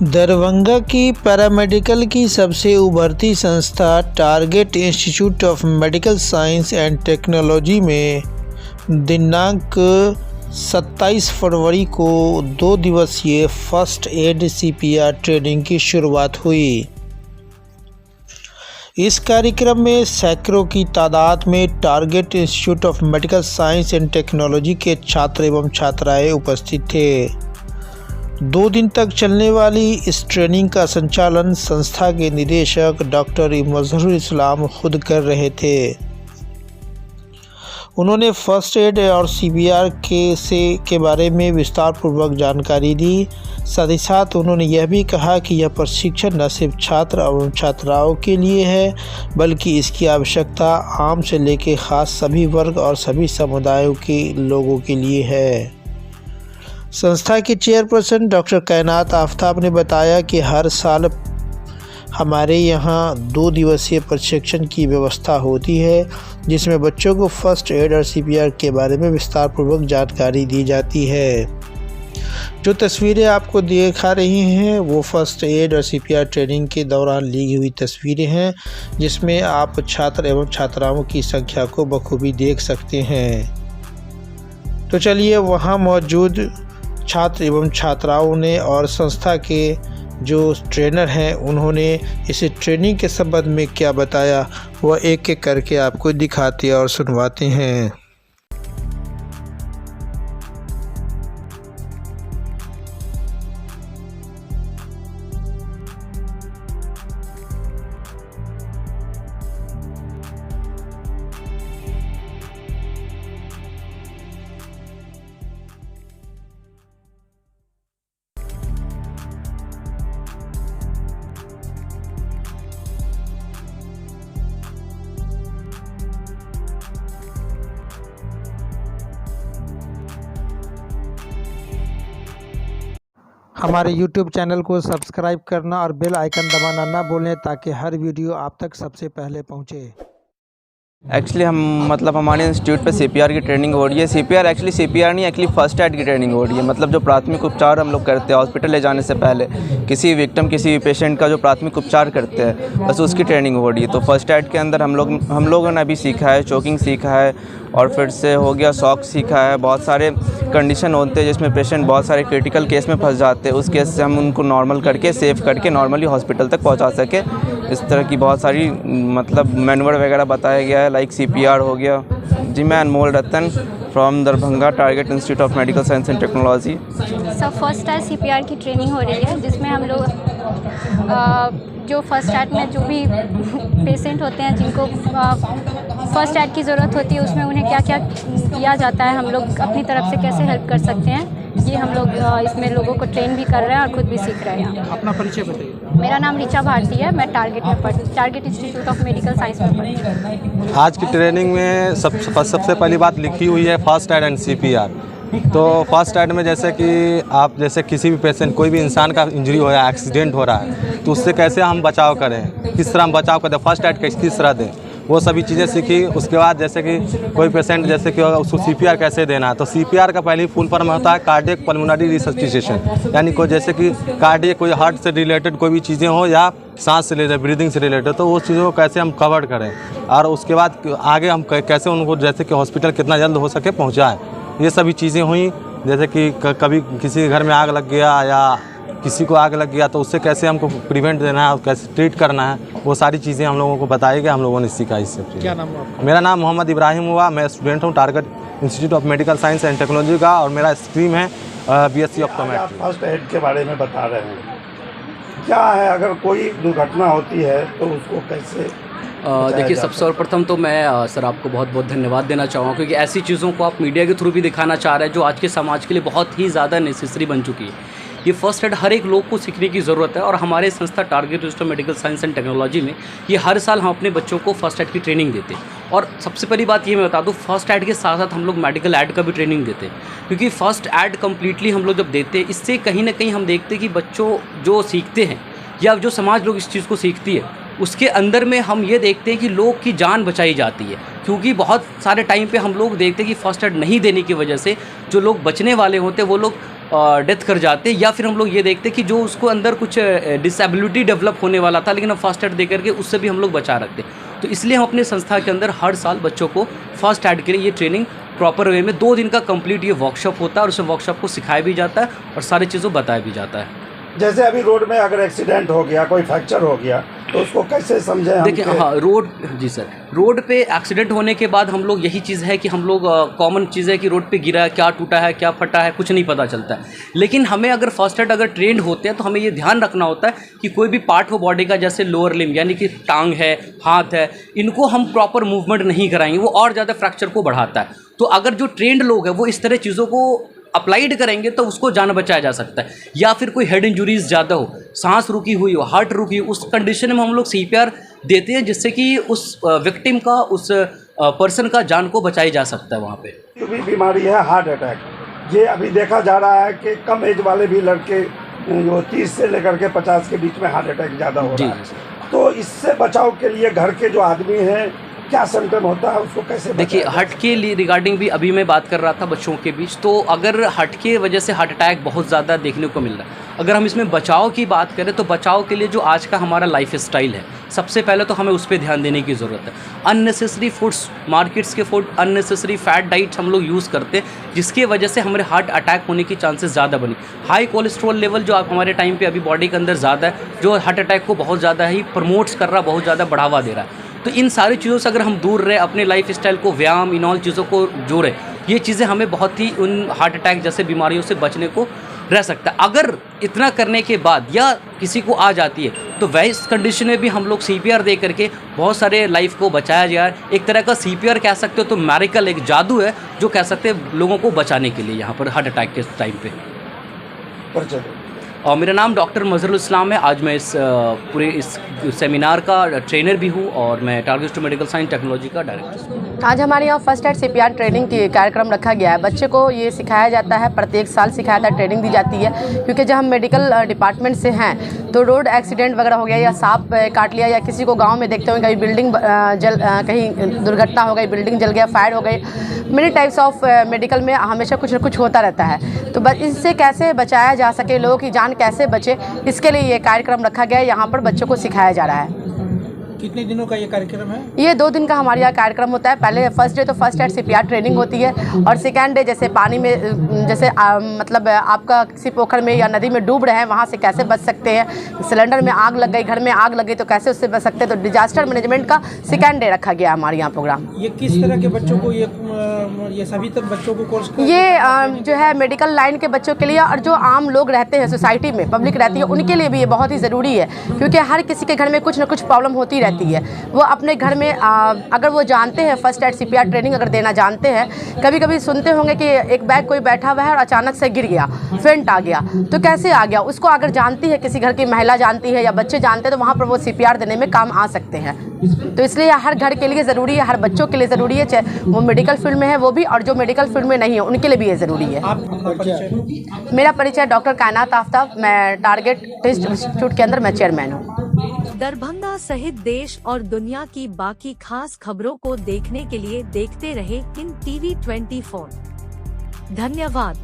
दरभंगा की पैरामेडिकल की सबसे उभरती संस्था target institute of medical science and technology में दिनांक 27 फरवरी को 2 दिवसीय फर्स्ट एड सीपीआर ट्रेनिंग की शुरुआत हुई। इस कार्यक्रम में सैकड़ों की तादाद में target institute of medical science and technology के छात्र एवं छात्राएं उपस्थित थे। 2 दिन तक चलने वाली इस ट्रेनिंग का संचालन संस्था के निदेशक डॉक्टर मजहरुल इस्लाम खुद कर रहे थे। उन्होंने फर्स्ट एड और सीपीआर के बारे में विस्तार पूर्वक जानकारी दी। साथ ही साथ उन्होंने यह भी कहा कि यह प्रशिक्षण न सिर्फ छात्र एवं छात्राओं के लिए है, बल्कि इसकी आवश्यकता आम से लेकर ख़ास सभी वर्ग और सभी समुदायों के लोगों के लिए है। संस्था के चेयरपर्सन डॉक्टर कायनात आफ्ताब ने बताया कि हर साल हमारे यहाँ 2 दिवसीय प्रशिक्षण की व्यवस्था होती है, जिसमें बच्चों को फर्स्ट एड और सीपीआर के बारे में विस्तार पूर्वक जानकारी दी जाती है। जो तस्वीरें आपको दिखा रही हैं वो फर्स्ट एड और सीपीआर ट्रेनिंग के दौरान ली हुई तस्वीरें हैं, जिसमें आप छात्र एवं छात्राओं की संख्या को बखूबी देख सकते हैं। तो चलिए वहाँ मौजूद छात्र एवं छात्राओं ने और संस्था के जो ट्रेनर हैं उन्होंने इस ट्रेनिंग के संबंध में क्या बताया, वह एक एक करके आपको दिखाते और सुनवाते हैं। हमारे YouTube चैनल को सब्सक्राइब करना और बेल आइकन दबाना ना भूलें, ताकि हर वीडियो आप तक सबसे पहले पहुंचे। एक्चुअली हमारे इंस्टीट्यूट पे सीपीआर की ट्रेनिंग हो रही है। सीपीआर नहीं, एक्चुअली फर्स्ट एड की ट्रेनिंग हो रही है। मतलब जो प्राथमिक उपचार हम लोग करते हैं हॉस्पिटल ले जाने से पहले, किसी पेशेंट का जो प्राथमिक उपचार करते हैं बस उसकी ट्रेनिंग हो रही है। तो फर्स्ट एड के अंदर हम लोगों ने अभी सीखा है, चोकिंग सीखा है और फिर से हो गया शॉक सीखा है। बहुत सारे कंडीशन होते हैं जिसमें पेशेंट बहुत सारे क्रिटिकल केस में फंस जाते हैं, उस केस से हम उनको नॉर्मल करके सेव करके नॉर्मली हॉस्पिटल तक पहुंचा सके। इस तरह की बहुत सारी मैनुअर वगैरह बताया गया है, लाइक सीपीआर हो गया। जी, मैं Anmol Ratan from Darbhanga target institute of medical science and technology. सब फर्स्ट एड सीपीआर की ट्रेनिंग हो रही है, जिसमें हम लोग जो फर्स्ट एड में जो भी पेशेंट होते हैं जिनको फर्स्ट एड की ज़रूरत होती है, उसमें उन्हें क्या क्या किया जाता है, हम लोग अपनी तरफ से कैसे हेल्प कर सकते हैं, ये हम लोग इसमें लोगों को ट्रेन भी कर रहे हैं और ख़ुद भी सीख रहे हैं। अपना परिचय बताइए। मेरा नाम ऋचा भारती है, मैं target institute of medical science में पढ़ती हूँ। आज की ट्रेनिंग में सबसे पहली बात लिखी हुई है फर्स्ट एड एंड सीपीआर। तो फर्स्ट एड में जैसे किसी भी पेशेंट, कोई भी इंसान का इंजरी हो या एक्सीडेंट हो रहा है, तो उससे कैसे हम बचाव करें, किस तरह हम बचाव करें, फर्स्ट एड किस तरह दें, वो सभी चीज़ें सीखी। उसके बाद जैसे कि कोई पेशेंट उसको सीपीआर कैसे देना है, तो सीपीआर का पहले फुल फॉर्म होता है कार्डियक पल्मोनरी रिससिटेशन, यानी कोई कार्डियक कोई हार्ट से रिलेटेड कोई भी चीज़ें हो या सांस से रिलेटेड, ब्रीदिंग से रिलेटेड, तो वो चीज़ों को कैसे हम कवर करें और उसके बाद आगे हम कैसे उनको जैसे कि हॉस्पिटल कितना जल्द हो सके पहुँचाएँ। ये सभी चीज़ें हुई। जैसे कि कभी किसी के घर में आग लग गया या किसी को आग लग गया तो उससे कैसे हमको प्रिवेंट देना है, कैसे ट्रीट करना है, वो सारी चीज़ें हम लोगों को बताई गई, हम लोगों ने सीखा इससे। क्या नाम है आपका? मेरा नाम मोहम्मद इब्राहिम हुआ, मैं स्टूडेंट हूँ target institute of medical science and technology का, और मेरा स्ट्रीम है BSc ऑप्टोमेट्री। फर्स्ट एड के बारे में बता रहे हैं, क्या है अगर कोई दुर्घटना होती है तो उसको कैसे? देखिए, सबसे सर्वप्रथम तो मैं सर आपको बहुत बहुत धन्यवाद देना चाहूँगा, क्योंकि ऐसी चीज़ों को आप मीडिया के थ्रू भी दिखाना चाह रहे हैं जो आज के समाज के लिए बहुत ही ज़्यादा नेसेसरी बन चुकी है। ये फर्स्ट एड हर एक लोग को सीखने की ज़रूरत है, और हमारे संस्था target institute of medical science and technology में ये हर साल हम अपने बच्चों को फर्स्ट एड की ट्रेनिंग देते हैं। और सबसे पहली बात ये मैं बता दूँ, फर्स्ट एड के साथ साथ हम लोग मेडिकल एड का भी ट्रेनिंग देते हैं, क्योंकि फर्स्ट एड कम्प्लीटली हम लोग जब देते हैं, इससे कहीं ना कहीं हम देखते हैं कि बच्चों जो सीखते हैं या जो समाज लोग इस चीज़ को सीखती है, उसके अंदर में हम ये देखते हैं कि लोग की जान बचाई जाती है। क्योंकि बहुत सारे टाइम पे हम लोग देखते हैं कि फर्स्ट एड नहीं देने की वजह से जो लोग बचने वाले होते हैं वो लोग डेथ कर जाते, या फिर हम लोग ये देखते कि जो उसको अंदर कुछ डिसेबिलिटी डेवलप होने वाला था लेकिन हम फर्स्ट एड दे करके उससे भी हम लोग बचा रखते। तो इसलिए हम अपने संस्था के अंदर हर साल बच्चों को फर्स्ट एड के लिए ये ट्रेनिंग प्रॉपर वे में 2 दिन का कंप्लीट ये वर्कशॉप होता है और उस वर्कशॉप को सिखाया भी जाता है और सारी चीज़ों बताया भी जाता है। जैसे अभी रोड में अगर एक्सीडेंट हो गया, कोई फ्रैक्चर हो गया, तो उसको कैसे समझें हम? देखिए हाँ, रोड, जी सर, रोड पे एक्सीडेंट होने के बाद हम लोग, यही चीज़ है कि हम लोग कॉमन चीज़ है कि रोड पे गिरा है, क्या टूटा है, क्या फटा है, कुछ नहीं पता चलता है। लेकिन हमें अगर फर्स्ट एड अगर ट्रेंड होते हैं तो हमें ये ध्यान रखना होता है कि कोई भी पार्ट हो बॉडी का, जैसे लोअर लिम्ब यानी कि टांग है, हाथ है, इनको हम प्रॉपर मूवमेंट नहीं कराएंगे, वो और ज़्यादा फ्रैक्चर को बढ़ाता है। तो अगर जो ट्रेंड लोग हैं वो इस तरह चीज़ों को अप्लाइड करेंगे तो उसको जान बचाया जा सकता है। या फिर कोई हेड इंजुरीज ज़्यादा हो, सांस रुकी हुई हो, हार्ट रुकी हो, उस कंडीशन में हम लोग CPR देते हैं जिससे कि उस विक्टिम का, उस पर्सन का जान को बचाया जा सकता है वहाँ पे। जो भी बीमारी है हार्ट अटैक, ये अभी देखा जा रहा है कि कम एज वाले भी लड़के जो 30 से लेकर के 50 के बीच में हार्ट अटैक ज़्यादा हो रहा है। तो इससे बचाव के लिए घर के जो आदमी हैं, क्या सिम्टम होता है, उसको कैसे? देखिए, हर्ट के लिए रिगार्डिंग भी अभी मैं बात कर रहा था बच्चों के बीच, तो अगर हर्ट के वजह से हार्ट अटैक बहुत ज़्यादा देखने को मिल रहा है, अगर हम इसमें बचाव की बात करें तो बचाव के लिए जो आज का हमारा लाइफ स्टाइल है, सबसे पहले तो हमें उस पर ध्यान देने की ज़रूरत है। अननेसेसरी फूड्स, मार्केट्स के फूड, अननेसेसरी फैट डाइट्स हम लोग यूज़ करते हैं जिसकी वजह से हमारे हार्ट अटैक होने की चांसेस ज़्यादा बनी। हाई कोलेस्ट्रॉल लेवल जो आप हमारे टाइम पे अभी बॉडी के अंदर ज़्यादा है, जो हार्ट अटैक को बहुत ज़्यादा ही प्रमोट्स कर रहा, बहुत ज़्यादा बढ़ावा दे रहा है। तो इन सारी चीज़ों से अगर हम दूर रहे, अपने लाइफ स्टाइल को, व्यायाम, इन ऑल चीज़ों को जोड़ें, ये चीज़ें हमें बहुत ही उन हार्ट अटैक जैसे बीमारियों से बचने को रह सकता है। अगर इतना करने के बाद या किसी को आ जाती है तो वैस कंडीशन में भी हम लोग CPR दे करके बहुत सारे लाइफ को बचाया जाए। एक तरह का CPR कह सकते हो तो मैरिकल, एक जादू है जो कह सकते हैं लोगों को बचाने के लिए यहाँ पर हार्ट अटैक के टाइम पे। और मेरा नाम डॉक्टर मजहरुल इस्लाम है। आज मैं इस पूरे इस सेमिनार का ट्रेनर भी हूँ और मैं target to medical science technology का डायरेक्टर। आज हमारे यहाँ फर्स्ट एड CPR ट्रेनिंग की कार्यक्रम रखा गया है। बच्चे को ये सिखाया जाता है, प्रत्येक साल सिखाया जाता है, ट्रेनिंग दी जाती है, क्योंकि जब हम मेडिकल डिपार्टमेंट से हैं तो रोड एक्सीडेंट वगैरह हो गया या सांप काट लिया या किसी को गाँव में देखते होंगे कहीं बिल्डिंग कहीं दुर्घटना हो गई, बिल्डिंग जल गया, फायर हो गई, मेनी टाइप्स ऑफ मेडिकल में हमेशा कुछ न कुछ होता रहता है। तो बस इससे कैसे बचाया जा सके, लोगों की जान कैसे बचे, इसके लिए ये कार्यक्रम रखा गया है। यहाँ पर बच्चों को सिखाया जा रहा है। कितने दिनों का ये कार्यक्रम है? ये 2 दिन का हमारे यहाँ कार्यक्रम होता है। पहले फर्स्ट डे तो फर्स्ट एड CPR ट्रेनिंग होती है और सेकेंड डे जैसे पानी में, जैसे मतलब आपका किसी पोखर में या नदी में डूब रहे हैं, वहाँ से कैसे बच सकते हैं, सिलेंडर में आग लग गई, घर में आग लग गई तो कैसे उससे बच सकते हैं। तो डिजास्टर मैनेजमेंट का सेकेंड डे रखा गया हमारे यहाँ प्रोग्राम। ये किस तरह के बच्चों को, ये सभी तक बच्चों को कोर्स? ये जो है मेडिकल लाइन के बच्चों के लिए और जो आम लोग रहते हैं, सोसाइटी में पब्लिक रहती है, उनके लिए भी ये बहुत ही ज़रूरी है, क्योंकि हर किसी के घर में कुछ ना कुछ प्रॉब्लम होती रहती है। वो अपने घर में अगर वो जानते हैं फर्स्ट एड CPR ट्रेनिंग अगर देना जानते हैं, कभी कभी सुनते होंगे कि एक बैग कोई बैठा हुआ है और अचानक से गिर गया, फेंट आ गया, तो कैसे आ गया, उसको अगर जानती है, किसी घर की महिला जानती है या बच्चे जानते हैं, तो वहाँ पर वो CPR देने में काम आ सकते हैं। तो इसलिए हर घर के लिए ज़रूरी है, हर बच्चों के लिए ज़रूरी है, चाहे वो मेडिकल फील्ड में है वो भी, और जो मेडिकल फील्ड में नहीं है उनके लिए भी ये ज़रूरी है। मेरा परिचय डॉक्टर कायनात आफ्ताब, मैं टारगेट टेस्ट इंस्टीट्यूट के अंदर मैं चेयरमैन हूँ। दरभंगा सहित देश और दुनिया की बाकी खास खबरों को देखने के लिए देखते रहे किंग TV 24। धन्यवाद।